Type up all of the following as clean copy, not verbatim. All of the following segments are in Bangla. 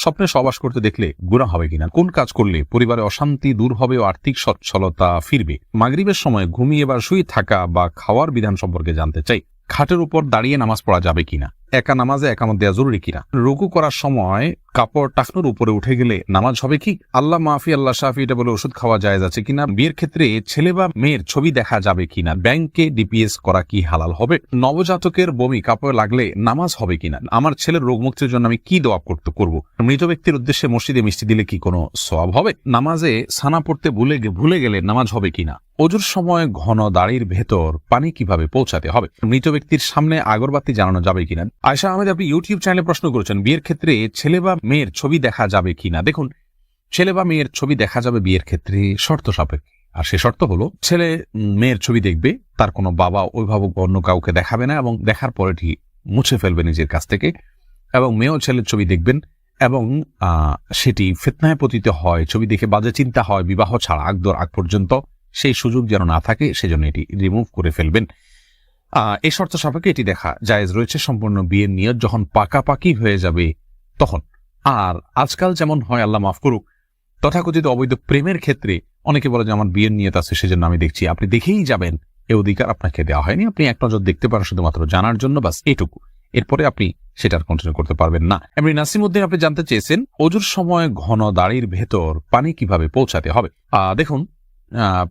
স্বপ্নে সহবাস করতে দেখলে গুনাহ হবে কিনা, কোন কাজ করলে পরিবারে অশান্তি দূর হবে ও আর্থিক সচ্ছলতা ফিরবে, মাগরিবের সময় ঘুমিয়ে বা শুয়ে থাকা বা খাওয়ার বিধান সম্পর্কে জানতে চাই, খাটের উপর দাঁড়িয়ে নামাজ পড়া যাবে কিনা, একা নামাজে একামত দেওয়া জরুরি কিনা, রুকু করার সময় কাপড় টাকনুর উপরে উঠে গেলে নামাজ হবে কি, আল্লাহ মাফি আল্লাহ শাফি এটা বলে ওষুধ খাওয়া জায়েজ আছে কিনা, বিয়ের ক্ষেত্রে ছেলে বা মেয়ের ছবি দেখা যাবে কিনা, ব্যাংকে ডিপিএস করা কি হালাল হবে, নবজাতকের বমি কাপড়ে লাগলে নামাজ হবে কিনা, আমার ছেলের রোগ মুক্তির জন্য আমি কি দোয়া করব, মৃত ব্যক্তির উদ্দেশ্যে মসজিদে মিষ্টি দিলে কি কোনো সওয়াব হবে, নামাজে সানা পড়তে ভুলে গেলে নামাজ হবে কিনা, ওজুর সময় ঘন দাড়ির ভেতর পানি কিভাবে পৌঁছাতে হবে, মৃত ব্যক্তির সামনে আগরবাতি জ্বালানো যাবে কিনা। আয়েশা আহমেদ আপনি ইউটিউব চ্যানেলে প্রশ্ন করেছেন বিয়ের ক্ষেত্রে ছেলে বা মেয়ের ছবি দেখা যাবে কিনা। দেখুন, ছেলে বা মেয়ের ছবি দেখা যাবে বিয়ের ক্ষেত্রে শর্ত সাপেক্ষে, আর সে শর্ত হলো ছেলে মেয়ের ছবি দেখবে, তার কোনো বাবা অভিভাবক অন্য কাউকে দেখাবে না এবং দেখার পরে ঠিক মুছে ফেলবে নিজের কাছ থেকে, এবং মেয়েও ছেলের ছবি দেখবেন এবং সেটি ফিতনায় পতিত হয়, ছবি দেখে বাজে চিন্তা হয়, বিবাহ ছাড়া আগ পর্যন্ত সেই সুযোগ যেন না থাকে সেজন্য এটি রিমুভ করে ফেলবেন। এই শর্ত সাপেক্ষে এটি দেখা জায়েজ রয়েছে সম্পূর্ণ বিয়ের নিয়ত যখন পাকাপাকি হয়ে যাবে তখন। আর আজকাল যেমন হয় আল্লাহ মাফ করুক, তথাকথিত অবৈধ প্রেমের ক্ষেত্রে অনেকে বলে যে আমার বিয়ের নিয়ত আছে সেজন্য আমি দেখছি, আপনি দেখেই যাবেন, এ অধিকার আপনাকে দেওয়া হয়নি, আপনি এক নজর দেখতে পারেন শুধুমাত্র জানার জন্য, বাস এটুকু, এরপরে আপনি সেটার কন্টিনিউ করতে পারবেন না। এমনি নাসিমউদ্দিন আপনি জানতে চেয়েছেন ওজুর সময় ঘন দাড়ির ভেতর পানি কিভাবে পৌঁছাতে হবে। দেখুন,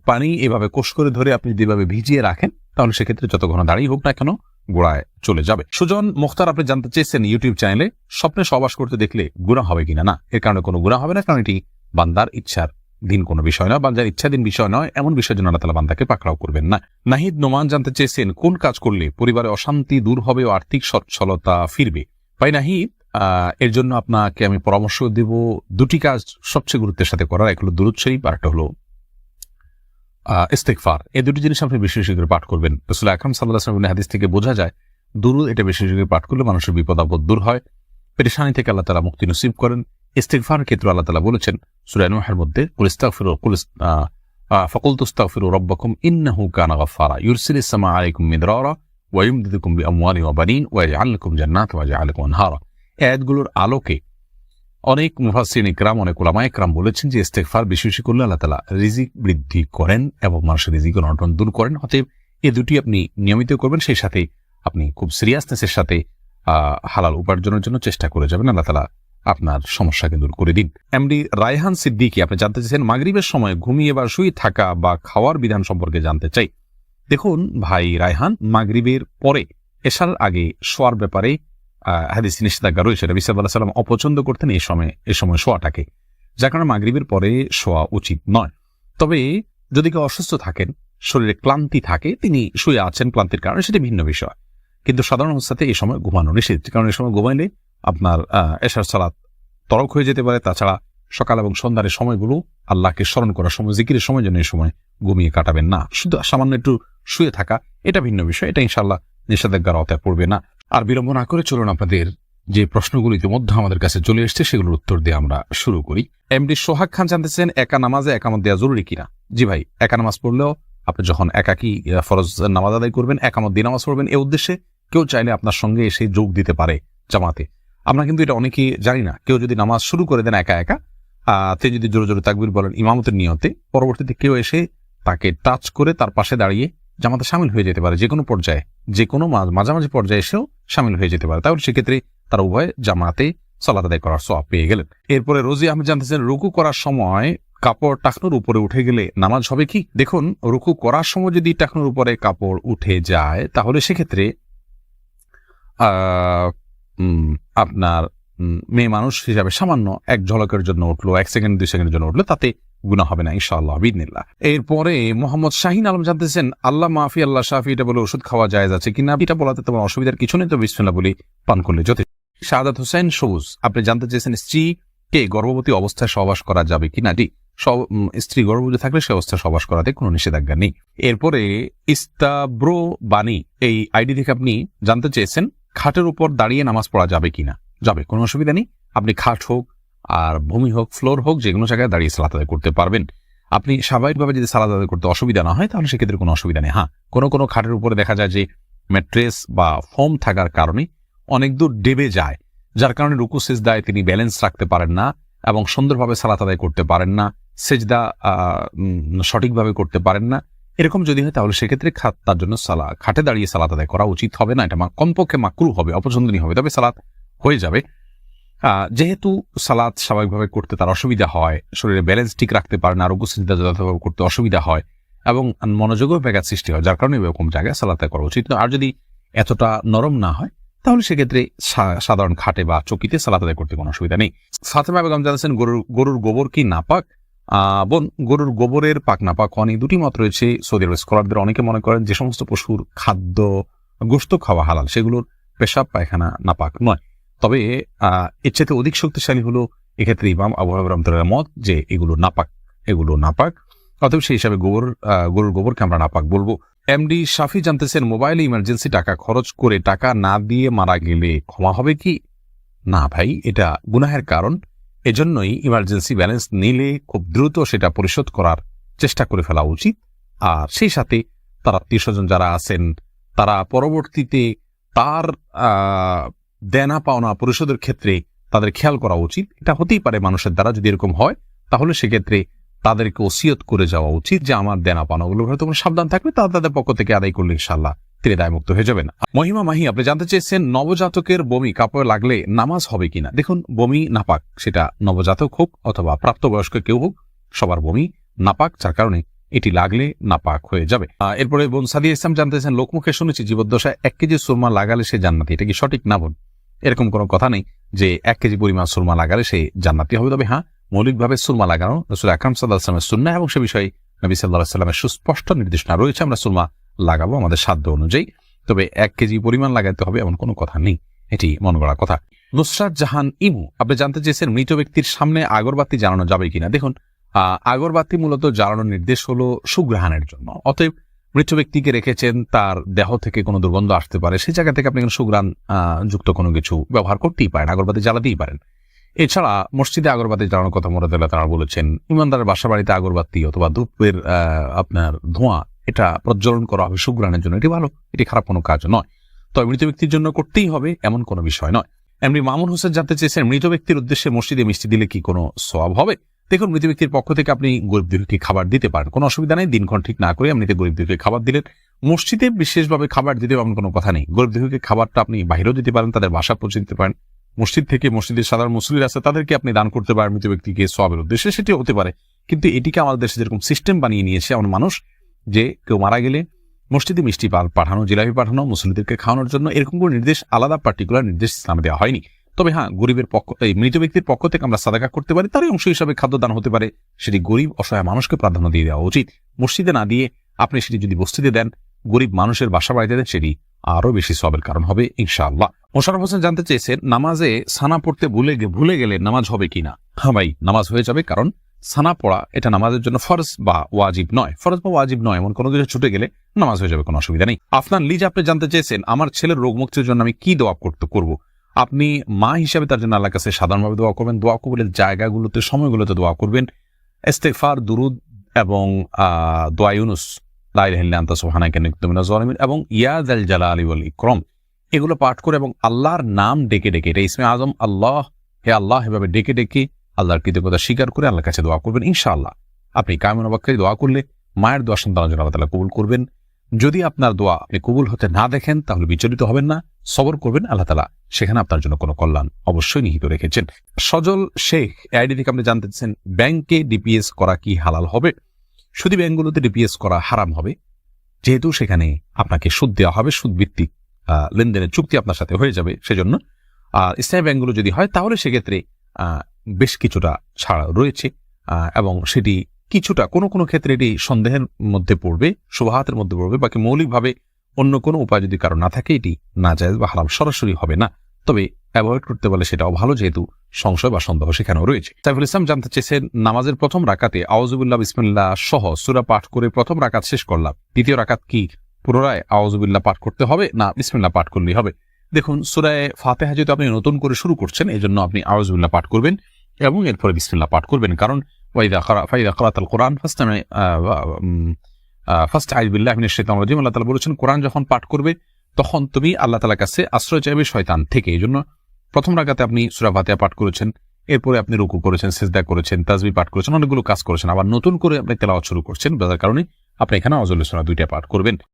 পানি এভাবে কোষ করে ধরে আপনি যেভাবে ভিজিয়ে রাখেন তাহলে সেক্ষেত্রে যত ঘন দাঁড়িয়ে হোক না কেন গোড়ায় চলে যাবে। সুজন মুখতার আপনি জানতে চেয়েছেন ইউটিউব চ্যানেলে স্বপ্নে সহবাস করতে দেখলে গুনাহ হবে কিনা। না, এর কারণে কোনো গুনাহ হবে না, কারণ এটি বান্দার ইচ্ছার দিন কোনো বিষয় নয়, বান্দার ইচ্ছাধীন বিষয় নয়, এমন বিষয়ের জন্য আল্লাহ তাআলা বান্দাকে পাকড়াও করবেন না। নাহিদ নোমান জানতে চেয়েছেন কোন কাজ করলে পরিবারে অশান্তি দূর হবে ও আর্থিক সচ্ছলতা ফিরবে। ভাই নাহিদ, এর জন্য আপনাকে আমি পরামর্শ দেব দুটি কাজ সবচেয়ে গুরুত্বের সাথে করার, এক হলো দুরূদ শরীফ আর একটা হলো ইস্তেগফার। এই দুটি জিনিস আপনি বেশি বেশি করে পাঠ করবেন। রাসূল আকরাম সাল্লাল্লাহু আলাইহি ওয়াসাল্লামের হাদিস থেকে বোঝা যায় দুরূদ এটা বেশি বেশি করে পাঠ করলে মানুষের বিপদ আপদ দূর হয়, পেরেশানি থেকে আল্লাহ তাআলা মুক্তি নসিব করেন। ইস্তেগফারের ক্ষেত্রে আল্লাহ তাআলা বলেছেন সূরা নূহের মধ্যে ফাকুলতু ইস্তাগফিরু রাব্বাকুম ইন্নাহু কানা গাফফারা ইউরসিলিস সামাআ আলাইকুম মিদরারা ওয়া ইউমদিদুকুম বিআমওয়ালিন ওয়া বানিন ওয়া ইয়াজআল লাকুম জান্নাতিন ওয়া ইয়াজআল লাকুম আনহারা। এই আয়াতগুলোর আলোকে অনেক মুফাসসিরিন ইকরাম, অনেক উলামা ইকরাম বলেছেন যে ইস্তেগফার বেশি বেশি করলে আল্লাহ তাআলা রিজিক বৃদ্ধি করেন এবং মানুষের রিজিক অনটন দূর করেন। অতএব এই দুটি আপনি নিয়মিত করবেন, সেই সাথে আপনি খুব সিরিয়াসনেসের সাথে হালাল উপার্জনের জন্য চেষ্টা করে যাবেন, আল্লাহ তাআলা আপনার সমস্যাকে দূর করে দিন। এমডি রায়হান সিদ্দিকী আপনি জানতে চাইছেন মাগরিবের সময় ঘুমিয়ে বা শুয়ে থাকা বা খাওয়ার বিধান সম্পর্কে জানতে চাই। দেখুন ভাই রায়হান, মাগরিবের পরে এশার আগে শোয়ার ব্যাপারে হাদিস নিষেধাজ্ঞা রয়েছে। নবী সাল্লাল্লাহু আলাইহি ওয়াসাল্লাম অপছন্দ করতেন এই সময় শোয়াটাকে, যার কারণে মাগরিবের পরে শোয়া উচিত নয়। তবে যদি কেউ অসুস্থ থাকেন, শরীরে ক্লান্তি থাকে, তিনি শুয়ে আছেন ক্লান্তির কারণে, সেটি ভিন্ন বিষয়, কিন্তু সাধারণ অবস্থাতে এই সময় ঘুমানো নিষেধ, কারণ এই সময় ঘুমাইলে আপনার এশার সালাত তরক হয়ে যেতে পারে। তাছাড়া সকাল এবং সন্ধ্যার সময়গুলো আল্লাহকে স্মরণ করার সময়, জিকিরের সময় জন্য এই সময় ঘুমিয়ে কাটাবেন না। শুধু সামান্য একটু শুয়ে থাকা এটা ভিন্ন বিষয়, এটা ইনশাআল্লাহ নিষেধাজ্ঞার আওতায় পড়বে না। আর বিলম্ব না করে চলুন আপনাদের যে প্রশ্নগুলো ইতিমধ্যে আমাদের কাছে চলে এসছে সেগুলোর উত্তর দিয়ে আমরা শুরু করি। এমডি সোহাগ খান জানতেছেন একা নামাজে একামত দেওয়া জরুরি কিনা। জি ভাই, একা নামাজ পড়লেও আপনি যখন একাকী ফরজ নামাজ আদায় করবেন, একামত দিয়ে নামাজ পড়বেন, এই উদ্দেশ্যে কেউ চাইলে আপনার সঙ্গে এসে যোগ দিতে পারে জামাতে। আমরা কিন্তু এটা অনেকেই জানি না। কেউ যদি নামাজ শুরু করে দেন একা একা, তিনি যদি জোরে জোরে তাকবীর বলেন ইমামতের নিয়তে, পরবর্তীতে কেউ এসে তাকে টাচ করে তার পাশে দাঁড়িয়ে জামাতে শামিল হয়ে যেতে পারে, যে কোনো পর্যায়ে, যে কোনো মাঝামাঝি পর্যায়ে এসেও শামিল হয়ে যেতে পারে। তাহলে সেক্ষেত্রে তারা উভয় জামাতে সালাত আদায় করার সওয়াব পেয়ে গেলেন। এরপরে রোজি আহমেদ জানতেছেন রুকু করার সময় কাপড় টাকনুর উপরে উঠে গেলে নামাজ হবে কি। দেখুন, রুকু করার সময় যদি টাকনুর উপরে কাপড় উঠে যায় তাহলে সেক্ষেত্রে আপনার মেয়ে মানুষ হিসাবে সামান্য এক ঝলকের জন্য উঠলো, 1 সেকেন্ড 2 সেকেন্ডের জন্য উঠলো, তাতে গুনাহ হবে না ইনশাআল্লাহ বিইذনিল্লাহ। এরপরে মোহাম্মদ শাহিন আলম জানতেছেন আল্লাহ মাফি আল্লাহ শাফি এটা বলে ওষুধ খাওয়া জায়েজ আছে কিনা। এটা বলাতে তোমার অসুবিধার কিছু নেই, তো বিসমিল্লাহ বলে পান করলে যথেষ্ট। শাহাদাত হোসেন সবুজ আপনি জানতে চেয়েছেন স্ত্রীকে গর্ভবতী অবস্থায় সহবাস করা যাবে কিনা। স্ত্রী গর্ভবতী থাকলে সে অবস্থায় সহবাস করাতে কোনো নিষেধাজ্ঞা নেই। এরপরে ইস্তাব্রো বাণী এই আইডি থেকে আপনি জানতে চেয়েছেন খাটের উপর দাঁড়িয়ে নামাজ পড়া যাবে কিনা। যাবে, কোনো অসুবিধা নেই। আপনি খাট হোক আর ভূমি হোক, ফ্লোর হোক, যে কোনো জায়গায় দাঁড়িয়ে সালাত আদায় করতে পারবেন। আপনি স্বাভাবিকভাবে যদি সালাত আদায় করতে অসুবিধা না হয় তাহলে সেক্ষেত্রে কোনো অসুবিধা নেই। হ্যাঁ, কোনো খাটের উপরে দেখা যায় যে ম্যাট্রেস বা ফোম থাকার কারণে অনেক দূর ডেবে যায়, যার কারণে রুকু সিজদায় তিনি ব্যালেন্স রাখতে পারেন না এবং সুন্দরভাবে সালাত আদায় করতে পারেন না, সেজদা সঠিকভাবে করতে পারেন না, এরকম যদি হয় তাহলে সেক্ষেত্রে তার জন্য খাটে দাঁড়িয়ে সালাত আদায় করা উচিত হবে না। এটা কমপক্ষে মাকরুহ হবে, অপছন্দনীয় হবে, তবে সালাত হয়ে যাবে। যেহেতু সালাত স্বাভাবিকভাবে করতে তার অসুবিধা হয়, শরীরে ব্যালেন্স ঠিক রাখতে পারে না, রুকু সিজদা যথাযথভাবে করতে অসুবিধা হয় এবং মনোযোগও ব্যাঘাত সৃষ্টি হয়, যার কারণে এরকম জায়গায় সালাত আদায় করা উচিত। আর যদি এতটা নরম না হয় তাহলে সেক্ষেত্রে সাধারণ খাটে বা চকিতে সালাত আদায় করতে কোনো অসুবিধা নেই। ফাতেমা বেগম জানাচ্ছেন গরুর গোবর কি নাপাক? বোন, গরুর গোবরের পাক নাপাক অনেক দুটি মত রয়েছে সৌদি আরব স্কলারদের। অনেকে মনে করেন যে সমস্ত পশুর খাদ্য গোশত খাওয়া হালাল, সেগুলোর পেশাব পায়খানা নাপাক নয়। তবে এর চাইতে অধিক শক্তিশালী হলো এক্ষেত্রে ইমাম আবু হানিফা রাহমাতুল্লাহ মত যে এগুলো নাপাক। অতএব সেই হিসাবে গরুর গোবরকে আমরা নাপাক বলবো। এমডি শাফি জানতেছেন, মোবাইলে ইমার্জেন্সি টাকা খরচ করে টাকা না দিয়ে মারা গেলে ক্ষমা হবে কি? না ভাই, এটা গুনাহের কারণ। এজন্যই ইমার্জেন্সি ব্যালেন্স নিলে খুব দ্রুত সেটা পরিশোধ করার চেষ্টা করে ফেলা উচিত। আর সেই সাথে তার আত্মীয় স্বজন যারা আছেন তারা পরবর্তীতে তার দেনা পাওনা পরিশোধের ক্ষেত্রে তাদের খেয়াল করা উচিত। এটা হতেই পারে মানুষের দ্বারা, যদি এরকম হয় তাহলে সেক্ষেত্রে তাদেরকে ওসিয়ত করে যাওয়া উচিত যে আমার দেনা পাওনাগুলো হয়তো কোনো সাবধান থাকবে, তাদের পক্ষ থেকে আদায় করলে ইনশাআল্লাহ তিনি দায়মুক্ত হয়ে যাবেন। মহিমা মাহি আপনি জানতে চেয়েছেন, নবজাতকের বমি কাপড়ে লাগলে নামাজ হবে কিনা? দেখুন, বমি নাপাক, সেটা নবজাতক হোক অথবা প্রাপ্তবয়স্ক কেউ হোক, সবার বমি নাপাক, যার কারণে এটি লাগলে নাপাক হয়ে যাবে। এরপরে বোন সাদিয়া ইসলাম জানতেছেন, লোকমুখে শুনেছি জীবদ্দশায় 1 কেজি সুরমা লাগালে সে জান্নাতি, এটা কি সঠিক? না বোন, এরকম কোনো কথা নেই যে 1 কেজি পরিমাণ সুরমা লাগালে সে জান্নাতি হবে। তবে হ্যাঁ, মৌলিকভাবে সুরমা লাগানো রাসূল আকরাম সাল্লাল্লাহু আলাইহি ওয়াসাল্লামের সুন্নাহ এবং সে বিষয়ে নবী সাল্লাল্লাহু আলাইহি ওয়াসাল্লামের সুস্পষ্ট নির্দেশনা রয়েছে। আমরা সুরমা লাগাবো আমাদের সাধ্য অনুযায়ী, তবে 1 কেজি পরিমাণ লাগাতে হবে এমন কোনো কথা নেই, এটি মন গড়া কথা। নুসরাত জাহান ইমু আপনি জানতে চেয়েছেন, মৃত ব্যক্তির সামনে আগরবাতি জ্বালানো যাবে কিনা? দেখুন, আগরবাতি মূলত জ্বালানোর নির্দেশ হলো সুঘ্রাণের জন্য। অতএব মৃত ব্যক্তিকে রেখেছেন, তার দেহ থেকে কোনো দুর্গন্ধ আসতে পারে, সেই জায়গা থেকে আপনি সুঘ্রাণ যুক্ত কোনো কিছু ব্যবহার করতেই পারেন, আগরবাতি জ্বালাতেই পারেন। এছাড়া মসজিদে আগরবাতি জ্বালানোর কথা মুরাদুল্লাহ তাআলা বলেছেন। ইমানদারের বাসা বাড়িতে আগরবাতি অথবা ধূপের আপনার ধোঁয়া এটা প্রজ্বলন করা হবে সুঘ্রাণের জন্য, এটি ভালো, এটি খারাপ কোনো কাজ নয়। তবে মৃত ব্যক্তির জন্য করতেই হবে এমন কোনো বিষয় নয়। এমনি মামুন হোসেন জানতে চেয়েছেন, মৃত ব্যক্তির উদ্দেশ্যে মসজিদে মিষ্টি দিলে কি কোনো সওয়াব হবে? দেখুন, মৃত ব্যক্তির পক্ষ থেকে আপনি গরিব দুঃখীকে খাবার দিতে পারেন, কোনো অসুবিধা নেই। দিনক্ষণ ঠিক না করে এমনিতে গরিব দুঃখীকে খাবার দিলেন। মসজিদে বিশেষভাবে খাবার দিতে এমন কোনো কথা নেই। গরিব দুঃখীকে খাবারটা আপনি বাইরেও দিতে পারেন, তাদের বাসা পৌঁছে দিতে পারেন। মসজিদ থেকে মসজিদের সাধারণ মুসল্লিরা আছে তাদেরকে আপনি দান করতে পারেন মৃত ব্যক্তিকে সওয়াবের উদ্দেশ্যে, সেটি হতে পারে। কিন্তু এটিকে আমাদের দেশে যেরকম সিস্টেম বানিয়ে নিয়েছে এমন মানুষ, যে কেউ মারা গেলে মসজিদে মিষ্টি পাঠানো, জিলাপি পাঠানো মুসল্লিদেরকে খাওয়ানোর জন্য, এরকম কোনো নির্দেশ, আলাদা পার্টিকুলার নির্দেশ ইসলামে দেওয়া হয়নি। তবে হ্যাঁ, গরিবের মৃত ব্যক্তির পক্ষ থেকে আমরা সাদাকা করতে পারি, তারই অংশ হিসাবে খাদ্যদান হতে পারে, সেটি গরিব অসহায় মানুষকে প্রাধান্য দিয়ে দেওয়া উচিত। মসজিদে না দিয়ে আপনি সেটি যদি বস্তিতে দেন, গরিব মানুষের বাসা বাড়িতে দেন, সেটি আরো বেশি সওয়াবের কারণ হবে ইনশাআল্লাহ। মোশাররফ হোসেন জানতে চেয়েছেন, নামাজে সানা পড়তে ভুলে গেলে নামাজ হবে কিনা? হ্যাঁ ভাই, নামাজ হয়ে যাবে, কারণ সানা পড়া এটা নামাজের জন্য ফরজ বা ওয়াজিব নয়। এমন কোনো কিছু ছুটে গেলে নামাজ হয়ে যাবে, কোনো অসুবিধা নেই। আফনান লিজ আপনি জানতে চেয়েছেন, আমার ছেলের রোগ মুক্তির জন্য আমি কি দোয়া করব? আপনি মা হিসাবে তার জন্য আল্লাহর কাছে সাধারণভাবে দোয়া করবেন। দোয়া কবুলের জায়গাগুলোতে, সময়গুলোতে দোয়া করবেন ইস্তিগফার, দুরুদ এবং দোয়া ইউনুস, লা ইলাহা ইল্লা আনতা সুবহানাকা ইন্নী কুনতু মিনাজ জালিমিন এবং ইয়া যাল জালালি ওয়াল ইকরাম, এগুলো পাঠ করে এবং আল্লাহর নাম ডেকে ডেকে, এটা ইসমে আজম আল্লাহ, হে আল্লাহ, এভাবে ডেকে ডেকে আল্লাহর কৃতজ্ঞতা স্বীকার করে আল্লাহর কাছে দোয়া করবেন। ইনশাআল্লাহ আপনি কায়মন অবাক্কারি দোয়া করলে মায়ের দোয়া সন্তানের জন্য আল্লাহ তাআলা কবুল করবেন। যদি আপনার দোয়া আপনি কবুল হতে না দেখেন তাহলে বিচলিত হবেন না, সবর করবেন, আল্লাহ তাআলা সেখানে আপনার জন্য কোনো কল্যাণ অবশ্যই নিহিত রেখেছেন। সজল শেখ আইডি থেকে আপনি জানতে চাচ্ছেন, ব্যাংকে ডিপিএস করা কি হালাল হবে? শুধু ব্যাংকগুলোতে ডিপিএস করা হারাম হবে, যেহেতু সেখানে আপনাকে সুদ দেওয়া হবে, সুদ ভিত্তিক লেনদেনের চুক্তি আপনার সাথে হয়ে যাবে। সেজন্য ইসলামী ব্যাংকগুলো যদি হয় তাহলে সেক্ষেত্রে বেশ কিছুটা ছাড় রয়েছে এবং সেটি কিছুটা কোনো ক্ষেত্রে এটি সন্দেহের মধ্যে পড়বে, শুবহাতের মধ্যে পড়বে, বাকি মৌলিকভাবে অন্য কোনো উপায় যদি কারো না থাকে এটি নাজায়েজ বা হারাম সরাসরি হবে না। তবে অ্যাভয়েড করতে পারলে সেটাও ভালো, যেহেতু সংশয় বা সন্দেহ সেখানেও রয়েছে। সাইফুল ইসলাম জানতে চেয়েছেন, নামাজের প্রথম রাকাতে আউযুবিল্লাহ বিসমিল্লাহ সহ সূরা পাঠ করে প্রথম রাকাত শেষ করলাম, দ্বিতীয় রাকাত কি পুনরায় আউযুবিল্লাহ পাঠ করতে হবে না বিসমিল্লাহ পাঠ করলেই হবে? দেখুন, সূরা ফাতিহা যেহেতু আপনি নতুন করে শুরু করছেন, এজন্য আপনি আউযুবিল্লাহ পাঠ করবেন এবং এরপরে বিসমিল্লাহ পাঠ করবেন, কারণ ফাইদা ক্রাতাল কোরআন ফাস্তাইয বিল্লাহি মিনাশ শাইতানির রাজিম, আল্লাহ তাআলা বলেছেন কোরআন যখন পাঠ করবে তখন তুমি আল্লাহ তাআলার কাছে আশ্রয় চাইবে শয়তান থেকে। এজন্য প্রথম রাকাতে আপনি সূরা ফাতিহা পাঠ করেছেন, এরপরে আপনি রুকু করেছেন, সিজদা করেছেন, তাসবিহ পাঠ করেছেন, অনেকগুলো কাজ করেছেন, আবার নতুন করে আপনি তেলাওয়াত শুরু করছেন, যার কারণে আপনি এখানে আউযুবিল্লাহি মিনাশ শাইতানির রাজিম 2টা পাঠ করবেন।